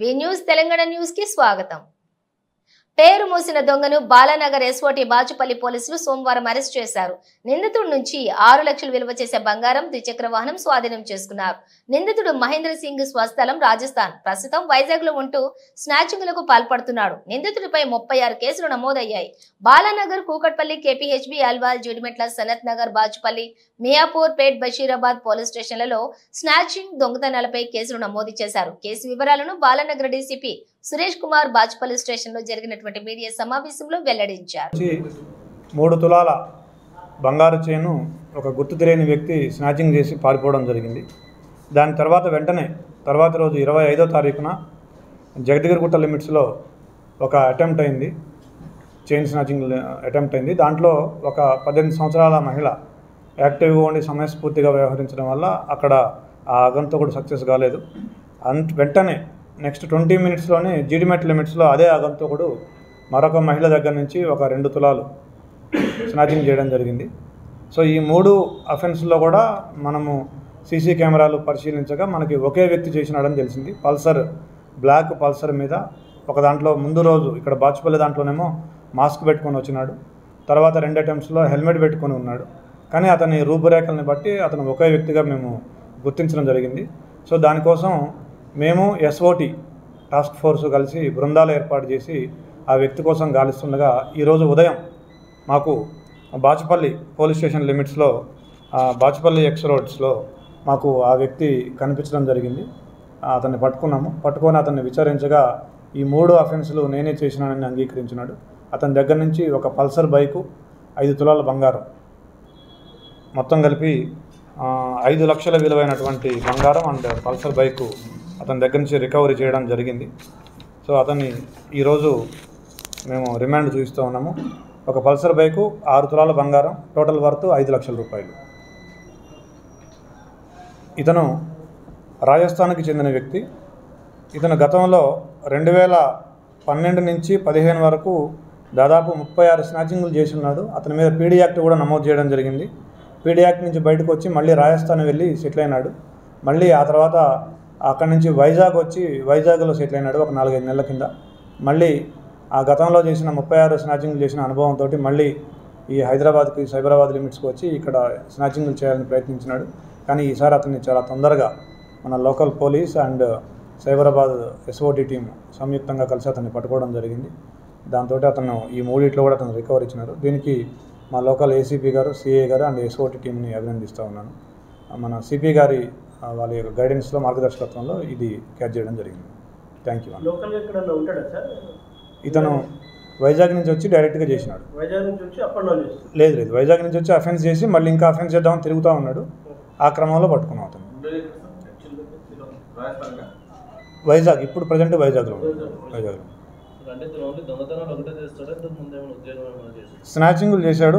వి news Telangana news కి స్వాగతం। పేరు మోసిన దొంగను బాలానగర్ ఎస్ఓటి బాచుపల్లి పోలీసులు సోమవారం అరెస్ట్ చేశారు। నిందితుడి నుంచి 6 లక్షలు విలువ చేసే బంగారం, ద్విచక్ర వాహనం స్వాధీనం చేసుకున్నారు। నిందితుడు మహేంద్ర సింగ్ స్వస్థలం రాజస్థాన్, ప్రస్తుతం వైజాగ్ లో ఉంటూ స్నాచింగ్లకు పాల్పడుతున్నాడు। నిందితుడిపై 36 కేసులు నమోదయ్యాయి। బాలానగర్, కూకట్పల్లి, కేపీహెచ్బీ, అల్వాల్, జుడిమెట్ల, సనత్ నగర్, బాచుపల్లి, మియాపూర్ పేట్, బషీరాబాద్ పోలీస్ స్టేషన్లలో స్నాచింగ్, దొంగతనాలపై కేసులు నమోదు చేశారు। కేసు వివరాలను బాలానగర్ డీసీపీ సురేష్ కుమార్ బాచుపల్లి స్టేషన్ లో జరిగినటువంటి మీడియా సమావేశంలో వెల్లడించారు। 3 తులాల బంగారు చైను ఒక గుర్తు తెలియని వ్యక్తి స్నాచింగ్ చేసి పారిపోవడం జరిగింది। దాని తర్వాత రోజు 25వ తారీఖున జగద్గిరిగుట్ట లిమిట్స్లో ఒక అటెంప్ట్ అయింది, చైన్ స్నాచింగ్ అటెంప్ట్ అయింది। దాంట్లో ఒక 18 సంవత్సరాల మహిళ యాక్టివ్గా ఉండి సమయస్ఫూర్తిగా వ్యవహరించడం వల్ల అక్కడ ఆ ఆగంతకుడు సక్సెస్ కాలేదు। వెంటనే నెక్స్ట్ 20 మినిట్స్లోనే జీడిమెట్ లిమిట్స్లో అదే ఆగంతకుడు మరొక మహిళ దగ్గర నుంచి ఒక 2 తులాలు స్నాచింగ్ చేయడం జరిగింది। సో ఈ 3 అఫెన్స్లో కూడా మనము సీసీ కెమెరాలు పరిశీలించగా మనకి ఒకే వ్యక్తి చేసినాడని తెలిసింది। బ్లాక్ పల్సర్ మీద ఒక దాంట్లో ముందు రోజు ఇక్కడ బాచుపల్లి దాంట్లోనేమో మాస్క్ పెట్టుకొని వచ్చినాడు, తర్వాత 2 అటెంప్ట్స్లో హెల్మెట్ పెట్టుకొని ఉన్నాడు। కానీ అతని రూపురేఖల్ని బట్టి అతను ఒకే వ్యక్తిగా మేము గుర్తించడం జరిగింది। సో దానికోసం మేము ఎస్ఓటి టాస్క్ ఫోర్స్ కలిసి బృందాలు ఏర్పాటు చేసి ఆ వ్యక్తి కోసం గాలిస్తుండగా ఈరోజు ఉదయం మాకు బాచుపల్లి పోలీస్ స్టేషన్ లిమిట్స్లో బాచుపల్లి ఎక్స్ రోడ్స్లో మాకు ఆ వ్యక్తి కనిపించడం జరిగింది। అతన్ని పట్టుకొని అతన్ని విచారించగా ఈ 3 అఫెన్స్లు నేనే చేసినానని అంగీకరించినాడు। అతని దగ్గర నుంచి ఒక పల్సర్ బైకు, 5 తులాల బంగారం, మొత్తం కలిపి 5 లక్షల విలువైనటువంటి బంగారం అండ్ పల్సర్ బైకు అతని దగ్గర నుంచి రికవరీ చేయడం జరిగింది। సో అతన్ని ఈరోజు మేము రిమాండ్ చూపిస్తూ ఉన్నాము। ఒక పల్సర్ బైకు, 6 తులాల బంగారం, టోటల్ వర్త్ 5 లక్షల రూపాయలు। ఇతను రాజస్థాన్కి చెందిన వ్యక్తి। ఇతను గతంలో 2012 నుంచి 15 వరకు దాదాపు 36 స్నాచింగ్లు చేసి ఉన్నాడు। అతని మీద పీడీ యాక్ట్ కూడా నమోదు చేయడం జరిగింది। పీడీ యాక్ట్ నుంచి బయటకు వచ్చి మళ్ళీ రాజస్థాన్ వెళ్ళి సెటిల్ అయినాడు। మళ్ళీ ఆ తర్వాత అక్కడి నుంచి వైజాగ్లో సెటిల్ అయినాడు ఒక 4-5 నెలల కింద। మళ్ళీ ఆ గతంలో చేసిన 36 స్నాచింగ్లు చేసిన అనుభవంతో మళ్ళీ ఈ హైదరాబాద్కి, సైబరాబాద్ లిమిట్స్కి వచ్చి ఇక్కడ స్నాచింగ్లు చేయాలని ప్రయత్నించినాడు। కానీ ఈసారి అతన్ని చాలా తొందరగా మన local police and Cyberabad SOT team సంయుక్తంగా కలిసి అతన్ని పట్టుకోవడం జరిగింది। దాంతో అతను ఈ 3 కూడా అతను రికవర్ ఇచ్చినారు। దీనికి మా లోకల్ ఏసీపీ గారు, సిఐ గారు అండ్ ఎస్ఓటి టీంని అభినందిస్తూ ఉన్నాను। మన సిపి గారి వాళ్ళ యొక్క గైడెన్స్లో, మార్గదర్శకత్వంలో ఇది క్యాచ్ చేయడం జరిగింది। Thank you. ఇతను వైజాగ్ నుంచి వచ్చి డైరెక్ట్గా చేసినాడు। లేదు, వైజాగ్ నుంచి వచ్చి అఫెన్స్ చేసి మళ్ళీ ఇంకా అఫెన్స్ చేద్దామని తిరుగుతూ ఉన్నాడు। ఆ క్రమంలో పట్టుకున్నాం అతను। వైజాగ్, ఇప్పుడు ప్రజెంట్ వైజాగ్లో స్నాచింగ్లు చేశాడు।